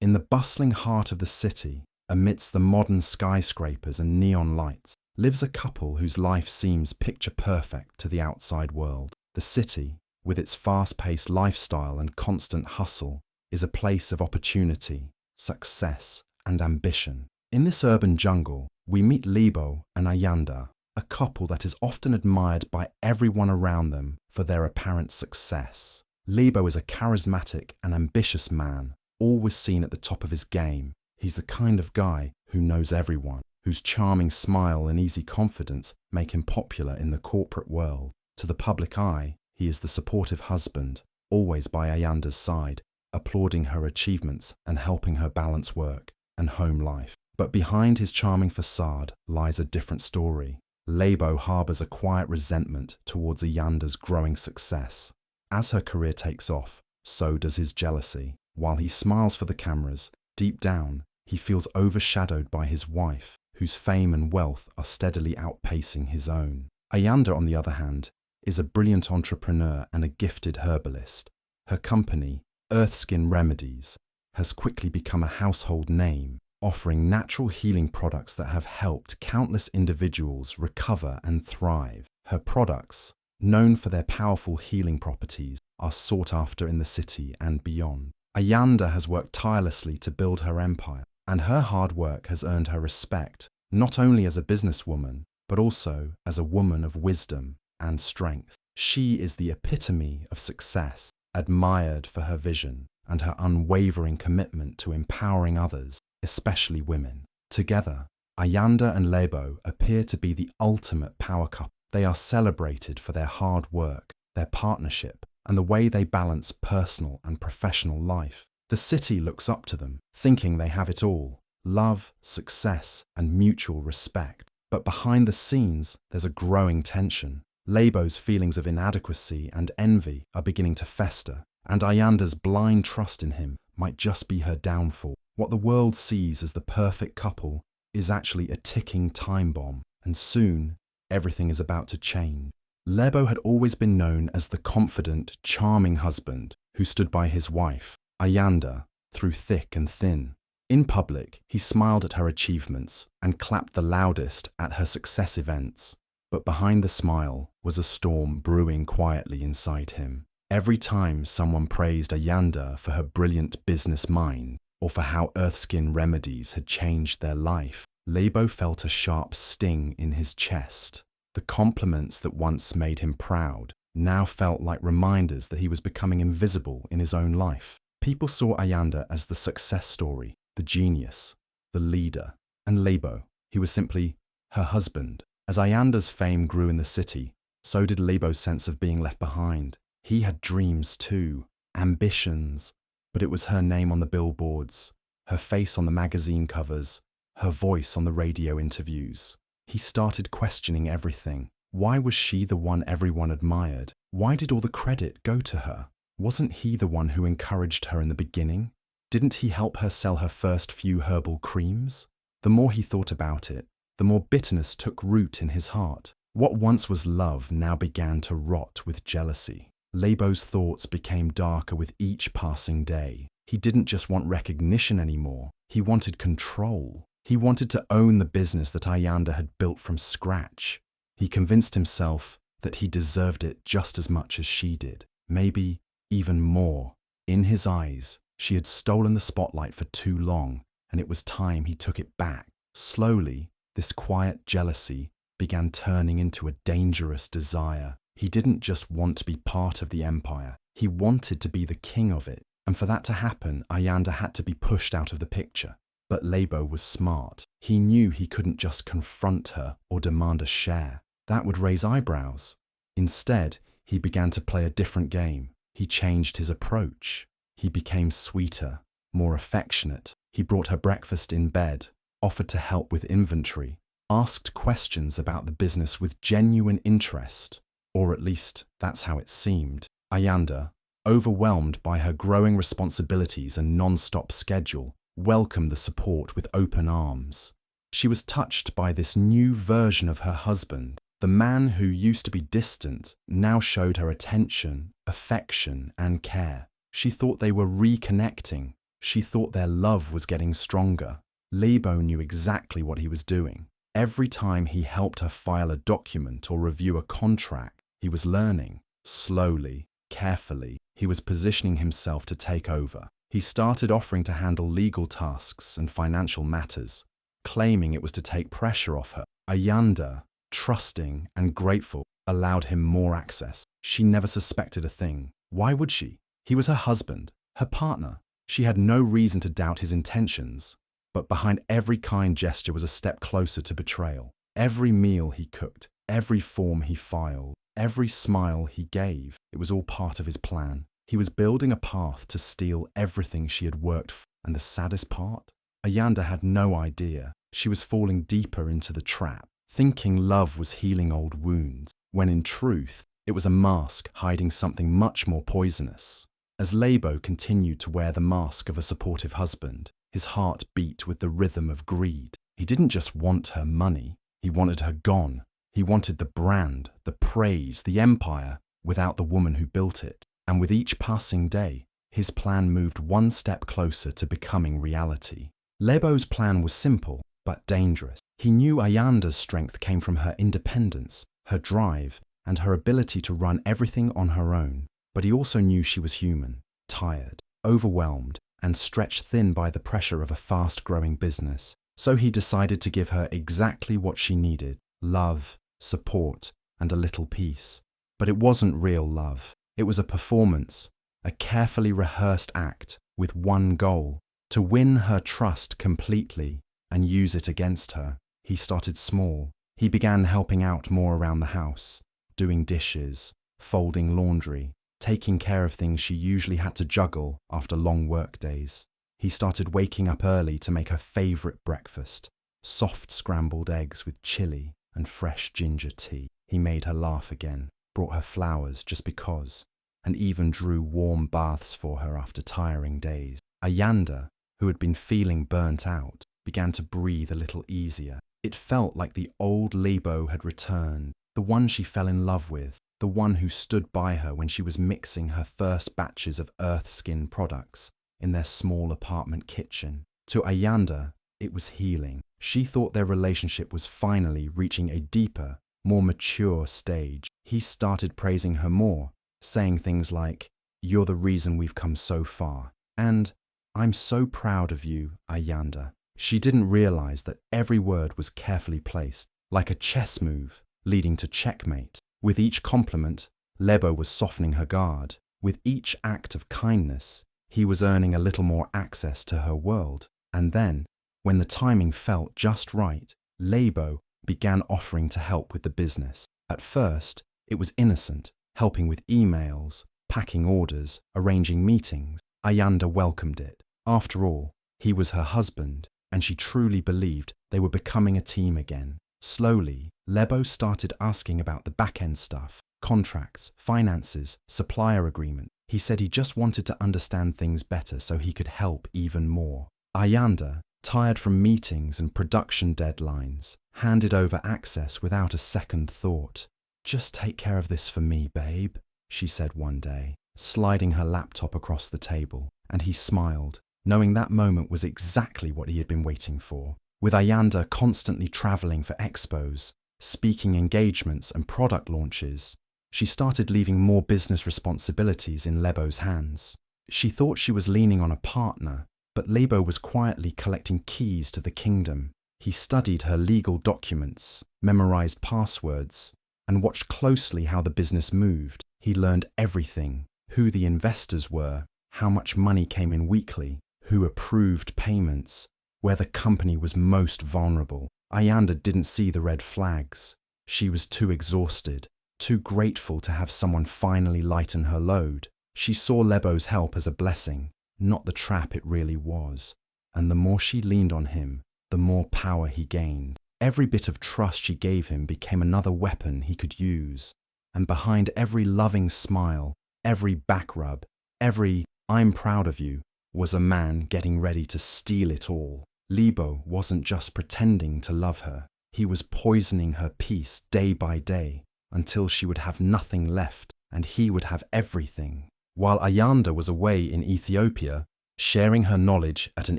In the bustling heart of the city, amidst the modern skyscrapers and neon lights, lives a couple whose life seems picture-perfect to the outside world. The city, with its fast-paced lifestyle and constant hustle, is a place of opportunity, success, and ambition. In this urban jungle, we meet Lebo and Ayanda, a couple that is often admired by everyone around them for their apparent success. Lebo is a charismatic and ambitious man, always seen at the top of his game. He's the kind of guy who knows everyone, whose charming smile and easy confidence make him popular in the corporate world. To the public eye, he is the supportive husband, always by Ayanda's side, applauding her achievements and helping her balance work and home life. But behind his charming facade lies a different story. Lebo harbors a quiet resentment towards Ayanda's growing success. As her career takes off, so does his jealousy. While he smiles for the cameras, deep down, he feels overshadowed by his wife, whose fame and wealth are steadily outpacing his own. Ayanda, on the other hand, is a brilliant entrepreneur and a gifted herbalist. Her company, Earthskin Remedies, has quickly become a household name, offering natural healing products that have helped countless individuals recover and thrive. Her products, known for their powerful healing properties, are sought after in the city and beyond. Ayanda has worked tirelessly to build her empire, and her hard work has earned her respect, not only as a businesswoman, but also as a woman of wisdom and strength. She is the epitome of success, admired for her vision and her unwavering commitment to empowering others, especially women. Together, Ayanda and Lebo appear to be the ultimate power couple. They are celebrated for their hard work, their partnership, and the way they balance personal and professional life. The city looks up to them, thinking they have it all: love, success, and mutual respect. But behind the scenes, there's a growing tension. Lebo's feelings of inadequacy and envy are beginning to fester, and Ayanda's blind trust in him might just be her downfall. What the world sees as the perfect couple is actually a ticking time bomb, and soon, everything is about to change. Lebo had always been known as the confident, charming husband who stood by his wife, Ayanda, through thick and thin. In public, he smiled at her achievements and clapped the loudest at her success events. But behind the smile was a storm brewing quietly inside him. Every time someone praised Ayanda for her brilliant business mind or for how Earthskin Remedies had changed their life, Lebo felt a sharp sting in his chest. The compliments that once made him proud now felt like reminders that he was becoming invisible in his own life. People saw Ayanda as the success story, the genius, the leader, and Lebo, he was simply her husband. As Ayanda's fame grew in the city, so did Lebo's sense of being left behind. He had dreams too, ambitions, but it was her name on the billboards, her face on the magazine covers, her voice on the radio interviews. He started questioning everything. Why was she the one everyone admired? Why did all the credit go to her? Wasn't he the one who encouraged her in the beginning? Didn't he help her sell her first few herbal creams? The more he thought about it, the more bitterness took root in his heart. What once was love now began to rot with jealousy. Lebo's thoughts became darker with each passing day. He didn't just want recognition anymore. He wanted control. He wanted to own the business that Ayanda had built from scratch. He convinced himself that he deserved it just as much as she did, maybe even more. In his eyes, she had stolen the spotlight for too long, and it was time he took it back. Slowly, this quiet jealousy began turning into a dangerous desire. He didn't just want to be part of the empire, he wanted to be the king of it. And for that to happen, Ayanda had to be pushed out of the picture. But Lebo was smart. He knew he couldn't just confront her or demand a share. That would raise eyebrows. Instead, he began to play a different game. He changed his approach. He became sweeter, more affectionate. He brought her breakfast in bed, offered to help with inventory, asked questions about the business with genuine interest. Or at least, that's how it seemed. Ayanda, overwhelmed by her growing responsibilities and non-stop schedule, welcomed the support with open arms. She was touched by this new version of her husband. The man who used to be distant now showed her attention, affection, and care. She thought they were reconnecting, She thought their love was getting stronger. Lebo knew exactly what he was doing. Every time he helped her file a document or review a contract, he was learning. Slowly, carefully, he was positioning himself to take over. He started offering to handle legal tasks and financial matters, claiming it was to take pressure off her. Ayanda, trusting and grateful, allowed him more access. She never suspected a thing. Why would she? He was her husband, her partner. She had no reason to doubt his intentions, but behind every kind gesture was a step closer to betrayal. Every meal he cooked, every form he filed, every smile he gave, it was all part of his plan. He was building a path to steal everything she had worked for. And the saddest part? Ayanda had no idea. She was falling deeper into the trap, thinking love was healing old wounds, when in truth, it was a mask hiding something much more poisonous. As Lebo continued to wear the mask of a supportive husband, his heart beat with the rhythm of greed. He didn't just want her money, he wanted her gone. He wanted the brand, the praise, the empire, without the woman who built it. And with each passing day, his plan moved one step closer to becoming reality. Lebo's plan was simple, but dangerous. He knew Ayanda's strength came from her independence, her drive, and her ability to run everything on her own. But he also knew she was human, tired, overwhelmed, and stretched thin by the pressure of a fast-growing business. So he decided to give her exactly what she needed: love, support, and a little peace. But it wasn't real love. It was a performance, a carefully rehearsed act with one goal: to win her trust completely and use it against her. He started small. He began helping out more around the house, doing dishes, folding laundry, taking care of things she usually had to juggle after long work days. He started waking up early to make her favourite breakfast: soft scrambled eggs with chili and fresh ginger tea. He made her laugh again, brought her flowers just because, and even drew warm baths for her after tiring days. Ayanda, who had been feeling burnt out, began to breathe a little easier. It felt like the old Lebo had returned, the one she fell in love with, the one who stood by her when she was mixing her first batches of earth-skin products in their small apartment kitchen. To Ayanda, it was healing. She thought their relationship was finally reaching a deeper, more mature stage. He started praising her more, saying things like, "You're the reason we've come so far," and "I'm so proud of you, Ayanda." She didn't realize that every word was carefully placed, like a chess move, leading to checkmate. With each compliment, Lebo was softening her guard. With each act of kindness, he was earning a little more access to her world. And then, when the timing felt just right, Lebo began offering to help with the business. At first, it was innocent, helping with emails, packing orders, arranging meetings. Ayanda welcomed it. After all, he was her husband, and she truly believed they were becoming a team again. Slowly, Lebo started asking about the back-end stuff: contracts, finances, supplier agreement. He said he just wanted to understand things better so he could help even more. Ayanda, tired from meetings and production deadlines, handed over access without a second thought. "Just take care of this for me, babe," she said one day, sliding her laptop across the table, and he smiled, knowing that moment was exactly what he had been waiting for. With Ayanda constantly traveling for expos, speaking engagements and product launches, she started leaving more business responsibilities in Lebo's hands. She thought she was leaning on a partner, but Lebo was quietly collecting keys to the kingdom. He studied her legal documents, memorized passwords, and watched closely how the business moved. He learned everything: who the investors were, how much money came in weekly, who approved payments, where the company was most vulnerable. Ayanda didn't see the red flags. She was too exhausted, too grateful to have someone finally lighten her load. She saw Lebo's help as a blessing, not the trap it really was. And the more she leaned on him, the more power he gained. Every bit of trust she gave him became another weapon he could use. And behind every loving smile, every back rub, every "I'm proud of you," was a man getting ready to steal it all. Lebo wasn't just pretending to love her. He was poisoning her peace day by day until she would have nothing left and he would have everything. While Ayanda was away in Ethiopia, Sharing her knowledge at an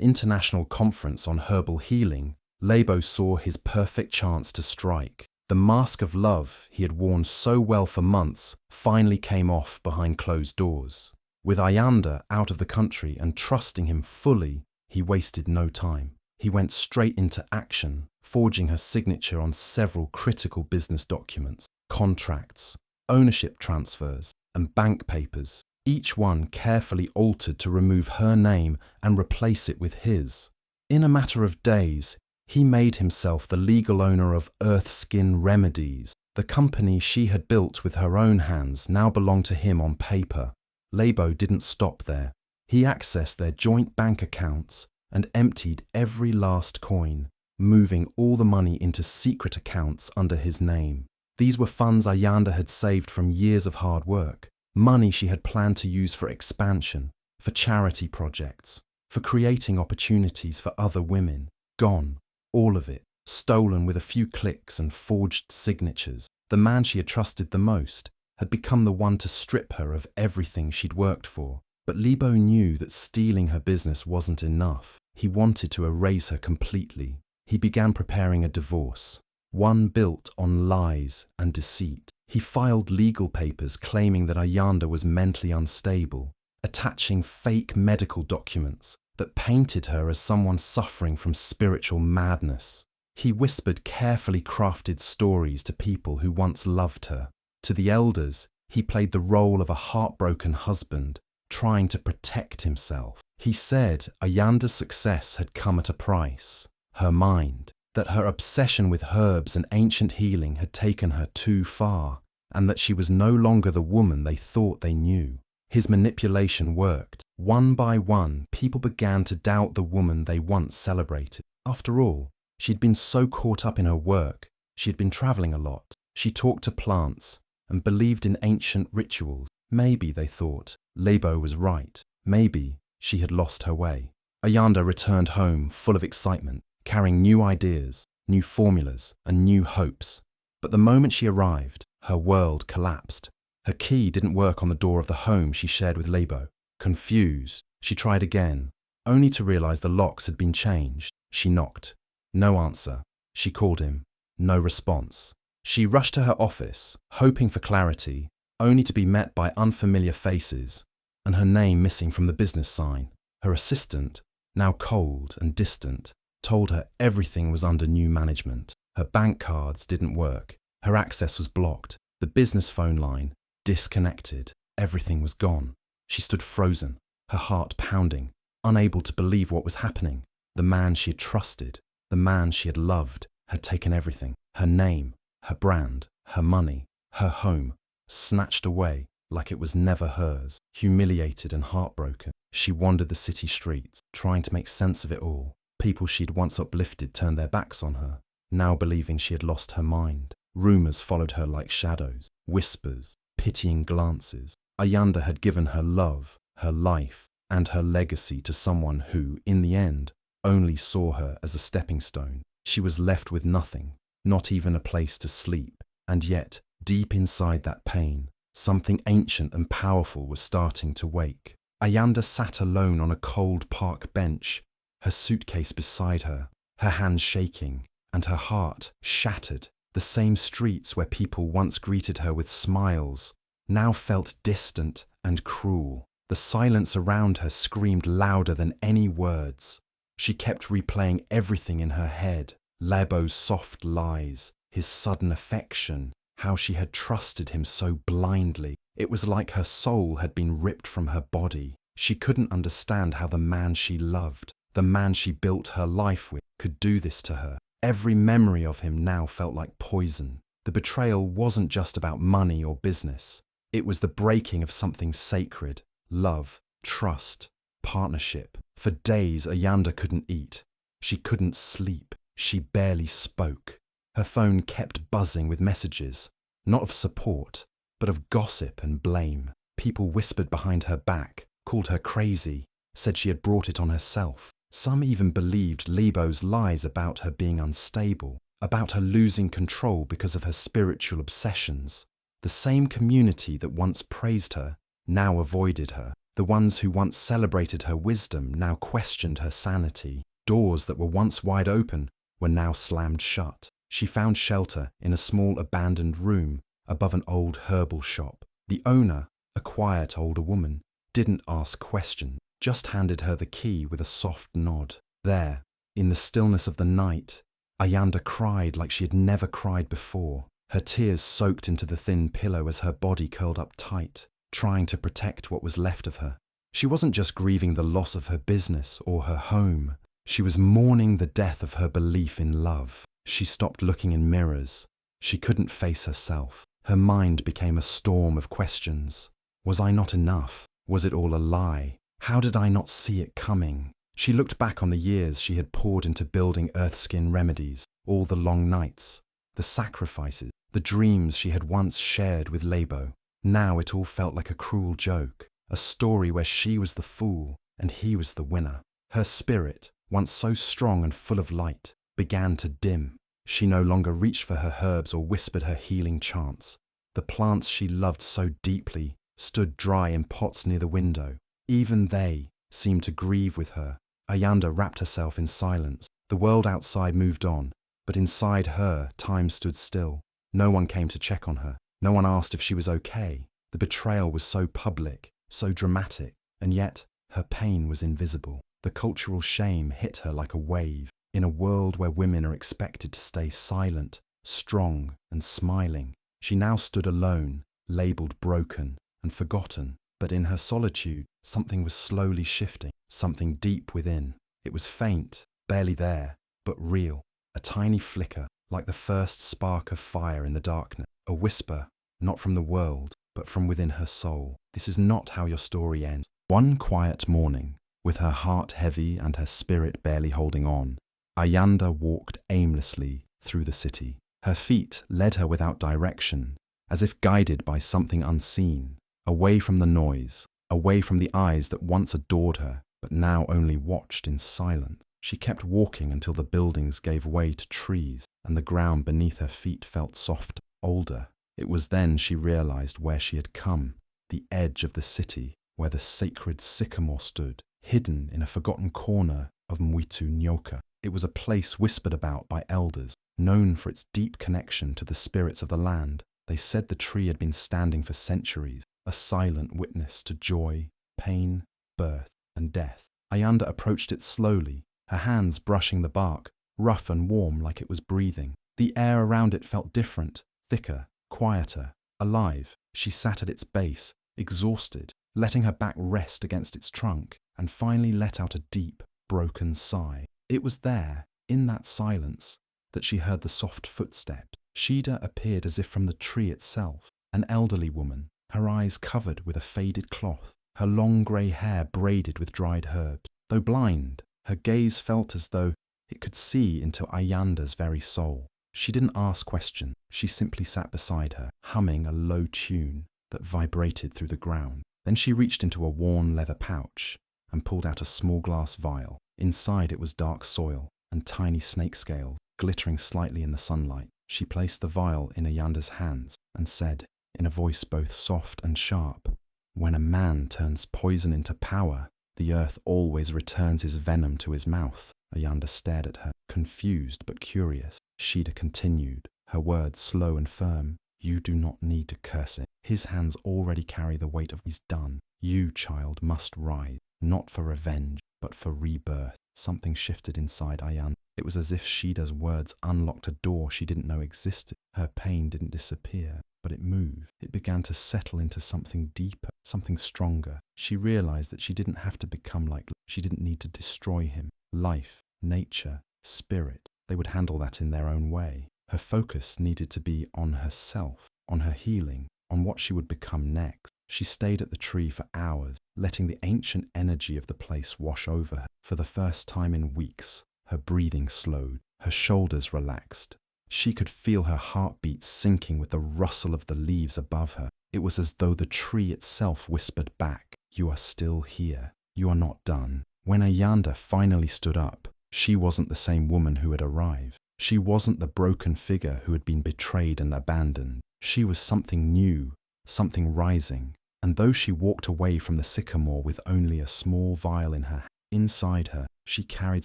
international conference on herbal healing, Lebo saw his perfect chance to strike. The mask of love he had worn so well for months finally came off behind closed doors. With Ayanda out of the country and trusting him fully, he wasted no time. He went straight into action, forging her signature on several critical business documents, contracts, ownership transfers, and bank papers, each one carefully altered to remove her name and replace it with his. In a matter of days, he made himself the legal owner of Earthskin Remedies. The company she had built with her own hands now belonged to him on paper. Lebo didn't stop there. He accessed their joint bank accounts and emptied every last coin, moving all the money into secret accounts under his name. These were funds Ayanda had saved from years of hard work, money she had planned to use for expansion, for charity projects, for creating opportunities for other women. Gone, all of it, stolen with a few clicks and forged signatures. The man she had trusted the most had become the one to strip her of everything she'd worked for. But Lebo knew that stealing her business wasn't enough. He wanted to erase her completely. He began preparing a divorce, one built on lies and deceit. He filed legal papers claiming that Ayanda was mentally unstable, attaching fake medical documents that painted her as someone suffering from spiritual madness. He whispered carefully crafted stories to people who once loved her. To the elders, he played the role of a heartbroken husband, trying to protect himself. He said Ayanda's success had come at a price, her mind, that her obsession with herbs and ancient healing had taken her too far, and that she was no longer the woman they thought they knew. His manipulation worked. One by one, people began to doubt the woman they once celebrated. After all, she'd been so caught up in her work, she had been traveling a lot, she talked to plants, and believed in ancient rituals. Maybe, they thought, Lebo was right. Maybe she had lost her way. Ayanda returned home full of excitement, carrying new ideas, new formulas, and new hopes. But the moment she arrived, her world collapsed. Her key didn't work on the door of the home she shared with Lebo. Confused, she tried again, only to realize the locks had been changed. She knocked. No answer. She called him. No response. She rushed to her office, hoping for clarity, only to be met by unfamiliar faces, and her name missing from the business sign. Her assistant, now cold and distant, told her everything was under new management. Her bank cards didn't work. Her access was blocked. The business phone line disconnected. Everything was gone. She stood frozen, her heart pounding, unable to believe what was happening. The man she had trusted, the man she had loved, had taken everything. Her name, her brand, her money, her home, snatched away like it was never hers. Humiliated and heartbroken, she wandered the city streets, trying to make sense of it all. People she'd once uplifted turned their backs on her, now believing she had lost her mind. Rumors followed her like shadows, whispers, pitying glances. Ayanda had given her love, her life, and her legacy to someone who, in the end, only saw her as a stepping stone. She was left with nothing, not even a place to sleep. And yet, deep inside that pain, something ancient and powerful was starting to wake. Ayanda sat alone on a cold park bench, her suitcase beside her, her hands shaking, and her heart shattered. The same streets where people once greeted her with smiles now felt distant and cruel. The silence around her screamed louder than any words. She kept replaying everything in her head: Lebo's soft lies, his sudden affection, how she had trusted him so blindly. It was like her soul had been ripped from her body. She couldn't understand how the man she loved, the man she built her life with, could do this to her. Every memory of him now felt like poison. The betrayal wasn't just about money or business. It was the breaking of something sacred: love, trust, partnership. For days, Ayanda couldn't eat. She couldn't sleep. She barely spoke. Her phone kept buzzing with messages, not of support, but of gossip and blame. People whispered behind her back, called her crazy, said she had brought it on herself. Some even believed Lebo's lies about her being unstable, about her losing control because of her spiritual obsessions. The same community that once praised her now avoided her. The ones who once celebrated her wisdom now questioned her sanity. Doors that were once wide open were now slammed shut. She found shelter in a small abandoned room above an old herbal shop. The owner, a quiet older woman, didn't ask questions, just handed her the key with a soft nod. There, in the stillness of the night, Ayanda cried like she had never cried before. Her tears soaked into the thin pillow as her body curled up tight, trying to protect what was left of her. She wasn't just grieving the loss of her business or her home. She was mourning the death of her belief in love. She stopped looking in mirrors. She couldn't face herself. Her mind became a storm of questions. Was I not enough? Was it all a lie? How did I not see it coming? She looked back on the years she had poured into building Earthskin remedies, all the long nights, the sacrifices, the dreams she had once shared with Lebo. Now it all felt like a cruel joke, a story where she was the fool and he was the winner. Her spirit, once so strong and full of light, began to dim. She no longer reached for her herbs or whispered her healing chants. The plants she loved so deeply stood dry in pots near the window. Even they seemed to grieve with her. Ayanda wrapped herself in silence. The world outside moved on, but inside her, time stood still. No one came to check on her. No one asked if she was okay. The betrayal was so public, so dramatic, and yet her pain was invisible. The cultural shame hit her like a wave. In a world where women are expected to stay silent, strong, and smiling, she now stood alone, labelled broken and forgotten. But in her solitude, something was slowly shifting, something deep within. It was faint, barely there, but real. A tiny flicker, like the first spark of fire in the darkness. A whisper, not from the world, but from within her soul. This is not how your story ends. One quiet morning, with her heart heavy and her spirit barely holding on, Ayanda walked aimlessly through the city. Her feet led her without direction, as if guided by something unseen, away from the noise, away from the eyes that once adored her, but now only watched in silence. She kept walking until the buildings gave way to trees, and the ground beneath her feet felt softer, older. It was then she realized where she had come, the edge of the city, where the sacred sycamore stood, hidden in a forgotten corner of Mwitu Nyoka. It was a place whispered about by elders, known for its deep connection to the spirits of the land. They said the tree had been standing for centuries, a silent witness to joy, pain, birth, and death. Ayanda approached it slowly, her hands brushing the bark, rough and warm like it was breathing. The air around it felt different, thicker, quieter, alive. She sat at its base, exhausted, letting her back rest against its trunk, and finally let out a deep, broken sigh. It was there, in that silence, that she heard the soft footsteps. Shida appeared as if from the tree itself, an elderly woman, her eyes covered with a faded cloth, her long grey hair braided with dried herbs. Though blind, her gaze felt as though it could see into Ayanda's very soul. She didn't ask questions. She simply sat beside her, humming a low tune that vibrated through the ground. Then she reached into a worn leather pouch and pulled out a small glass vial. Inside it was dark soil and tiny snake scales, glittering slightly in the sunlight. She placed the vial in Ayanda's hands and said, in a voice both soft and sharp, "When a man turns poison into power, the earth always returns his venom to his mouth." Ayanda stared at her, confused but curious. Shida continued, her words slow and firm. "You do not need to curse it. His hands already carry the weight of what he's done. You, child, must rise, not for revenge, but for rebirth." Something shifted inside Ayanda. It was as if Shida's words unlocked a door she didn't know existed. Her pain didn't disappear, but it moved. It began to settle into something deeper, something stronger. She realized that she didn't have to become like, she didn't need to destroy him. Life, nature, spirit, they would handle that in their own way. Her focus needed to be on herself, on her healing, on what she would become next. She stayed at the tree for hours, letting the ancient energy of the place wash over her. For the first time in weeks, her breathing slowed, her shoulders relaxed. She could feel her heartbeat sinking with the rustle of the leaves above her. It was as though the tree itself whispered back, "You are still here. You are not done." When Ayanda finally stood up, she wasn't the same woman who had arrived. She wasn't the broken figure who had been betrayed and abandoned. She was something new, something rising, And though she walked away from the sycamore with only a small vial in her hand, inside her, she carried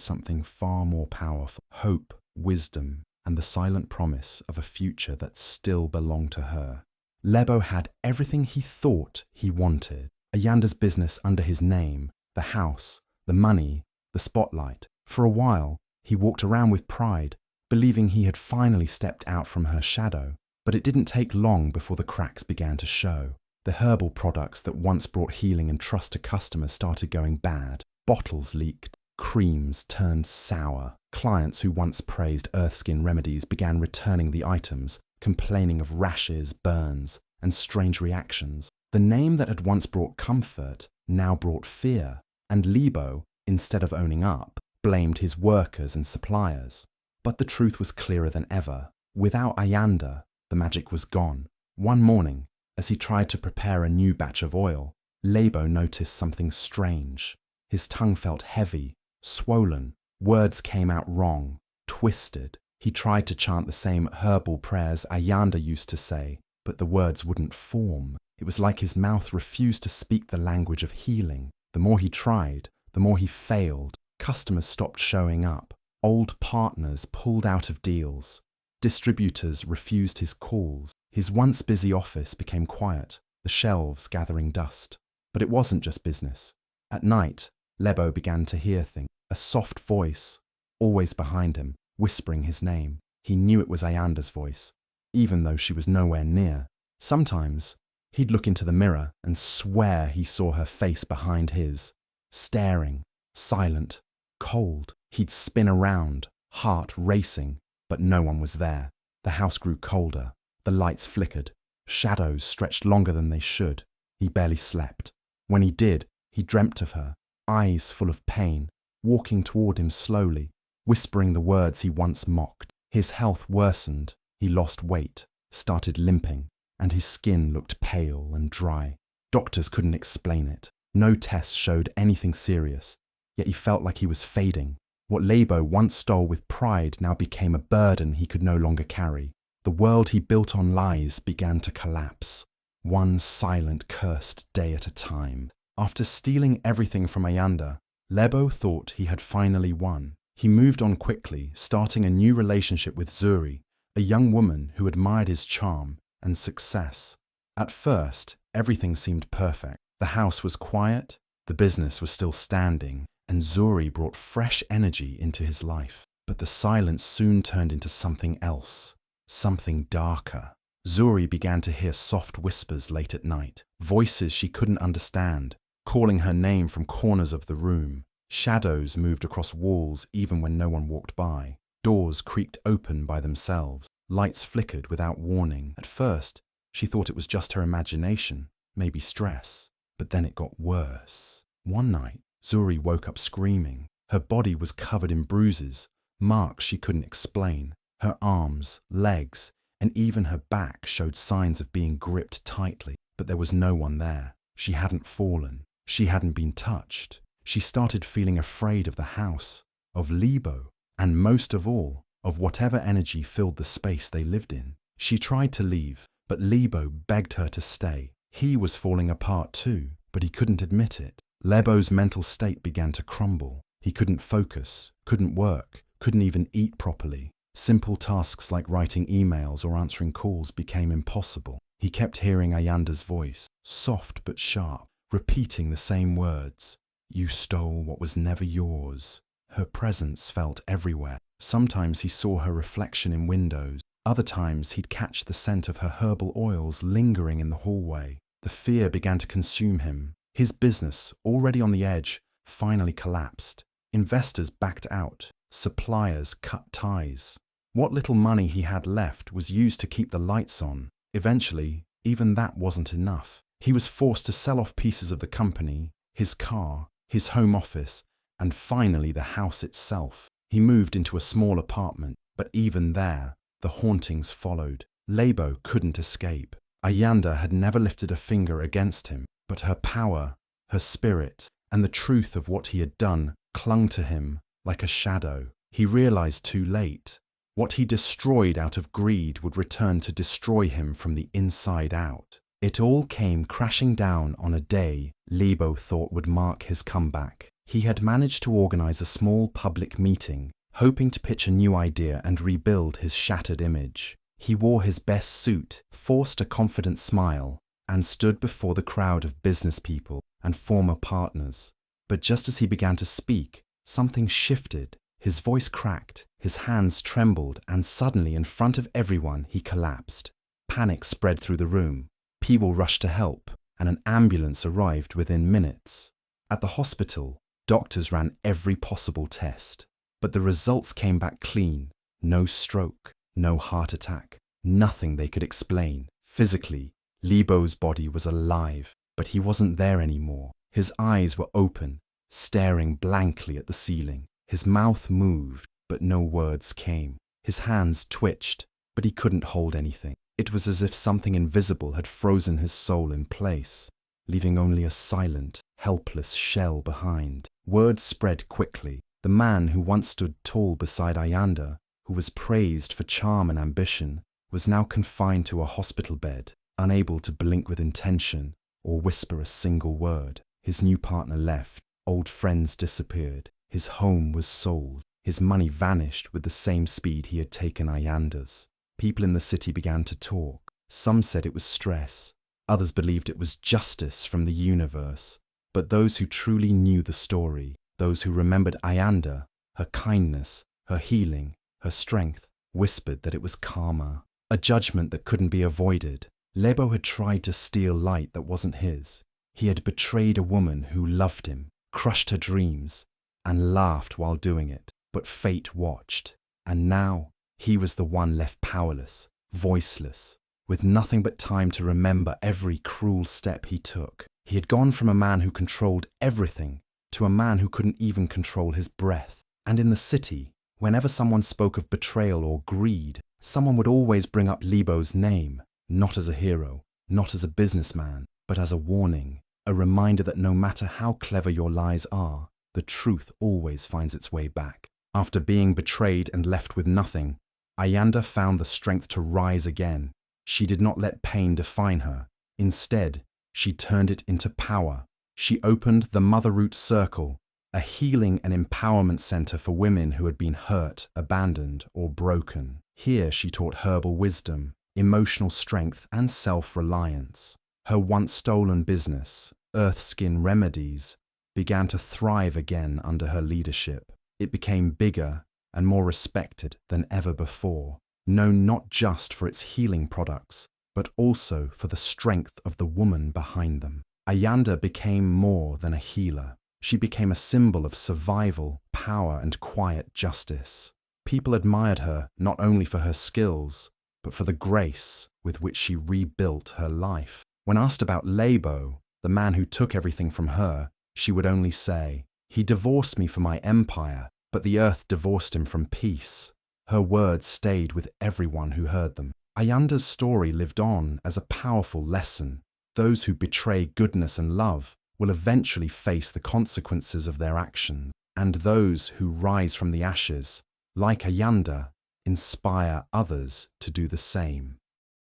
something far more powerful: hope, wisdom, and the silent promise of a future that still belonged to her. Lebo had everything he thought he wanted: Ayanda's business under his name, the house, the money, the spotlight. For a while, he walked around with pride, believing he had finally stepped out from her shadow. But it didn't take long before the cracks began to show. The herbal products that once brought healing and trust to customers started going bad. Bottles leaked, creams turned sour. Clients who once praised Earthskin remedies began returning the items, complaining of rashes, burns, and strange reactions. The name that had once brought comfort now brought fear, and Lebo, instead of owning up, blamed his workers and suppliers. But the truth was clearer than ever. Without Ayanda, the magic was gone. One morning, as he tried to prepare a new batch of oil, Lebo noticed something strange. His tongue felt heavy, swollen. Words came out wrong, twisted. He tried to chant the same herbal prayers Ayanda used to say, but the words wouldn't form. It was like his mouth refused to speak the language of healing. The more he tried, the more he failed. Customers stopped showing up. Old partners pulled out of deals. Distributors refused his calls. His once busy office became quiet, the shelves gathering dust. But it wasn't just business. At night, Lebo began to hear things. A soft voice, always behind him, whispering his name. He knew it was Ayanda's voice, even though she was nowhere near. Sometimes, he'd look into the mirror and swear he saw her face behind his, staring, silent, cold. He'd spin around, heart racing, but no one was there. The house grew colder. The lights flickered. Shadows stretched longer than they should. He barely slept. When he did, he dreamt of her, eyes full of pain, walking toward him slowly, whispering the words he once mocked. His health worsened. He lost weight, started limping, and his skin looked pale and dry. Doctors couldn't explain it. No tests showed anything serious, yet he felt like he was fading. What Lebo once stole with pride now became a burden he could no longer carry. The world he built on lies began to collapse, one silent, cursed day at a time. After stealing everything from Ayanda, Lebo thought he had finally won. He moved on quickly, starting a new relationship with Zuri, a young woman who admired his charm and success. At first, everything seemed perfect. The house was quiet, the business was still standing, and Zuri brought fresh energy into his life. But the silence soon turned into something else, something darker. Zuri began to hear soft whispers late at night, voices she couldn't understand, calling her name from corners of the room. Shadows moved across walls even when no one walked by. Doors creaked open by themselves. Lights flickered without warning. At first, she thought it was just her imagination, maybe stress. But then it got worse. One night, Zuri woke up screaming. Her body was covered in bruises, marks she couldn't explain. Her arms, legs, and even her back showed signs of being gripped tightly. But there was no one there. She hadn't fallen. She hadn't been touched. She started feeling afraid of the house, of Lebo, and most of all, of whatever energy filled the space they lived in. She tried to leave, but Lebo begged her to stay. He was falling apart too, but he couldn't admit it. Lebo's mental state began to crumble. He couldn't focus, couldn't work, couldn't even eat properly. Simple tasks like writing emails or answering calls became impossible. He kept hearing Ayanda's voice, soft but sharp, repeating the same words. You stole what was never yours. Her presence felt everywhere. Sometimes he saw her reflection in windows. Other times he'd catch the scent of her herbal oils lingering in the hallway. The fear began to consume him. His business, already on the edge, finally collapsed. Investors backed out. Suppliers cut ties. What little money he had left was used to keep the lights on. Eventually, even that wasn't enough. He was forced to sell off pieces of the company, his car, his home office, and finally the house itself. He moved into a small apartment, but even there, the hauntings followed. Lebo couldn't escape. Ayanda had never lifted a finger against him, but her power, her spirit, and the truth of what he had done clung to him like a shadow. He realized too late. What he destroyed out of greed would return to destroy him from the inside out. It all came crashing down on a day Lebo thought would mark his comeback. He had managed to organize a small public meeting, hoping to pitch a new idea and rebuild his shattered image. He wore his best suit, forced a confident smile, and stood before the crowd of business people and former partners. But just as he began to speak, something shifted. His voice cracked, his hands trembled, and suddenly in front of everyone he collapsed. Panic spread through the room. People rushed to help, and an ambulance arrived within minutes. At the hospital, doctors ran every possible test, but the results came back clean. No stroke, no heart attack, nothing they could explain. Physically, Lebo's body was alive, but he wasn't there anymore. His eyes were open, staring blankly at the ceiling. His mouth moved, but no words came. His hands twitched, but he couldn't hold anything. It was as if something invisible had frozen his soul in place, leaving only a silent, helpless shell behind. Word spread quickly. The man who once stood tall beside Ayanda, who was praised for charm and ambition, was now confined to a hospital bed, unable to blink with intention or whisper a single word. His new partner left, old friends disappeared, his home was sold, his money vanished with the same speed he had taken Ayanda's. People in the city began to talk. Some said it was stress, others believed it was justice from the universe. But those who truly knew the story, those who remembered Ayanda, her kindness, her healing, her strength, whispered that it was karma, a judgment that couldn't be avoided. Lebo had tried to steal light that wasn't his. He had betrayed a woman who loved him, crushed her dreams, and laughed while doing it. But fate watched, and now he was the one left powerless, voiceless, with nothing but time to remember every cruel step he took. He had gone from a man who controlled everything to a man who couldn't even control his breath. And in the city, whenever someone spoke of betrayal or greed, someone would always bring up Lebo's name, not as a hero, not as a businessman, but as a warning, a reminder that no matter how clever your lies are, the truth always finds its way back. After being betrayed and left with nothing, Ayanda found the strength to rise again. She did not let pain define her. Instead, she turned it into power. She opened the Mother Root Circle, a healing and empowerment center for women who had been hurt, abandoned, or broken. Here she taught herbal wisdom, emotional strength, and self-reliance. Her once stolen business, Earthskin Remedies, began to thrive again under her leadership. It became bigger and more respected than ever before, known not just for its healing products, but also for the strength of the woman behind them. Ayanda became more than a healer. She became a symbol of survival, power, and quiet justice. People admired her not only for her skills, but for the grace with which she rebuilt her life. When asked about Lebo, the man who took everything from her, she would only say, "He divorced me for my empire, but the earth divorced him from peace." Her words stayed with everyone who heard them. Ayanda's story lived on as a powerful lesson. Those who betray goodness and love will eventually face the consequences of their actions, and those who rise from the ashes, like Ayanda, inspire others to do the same.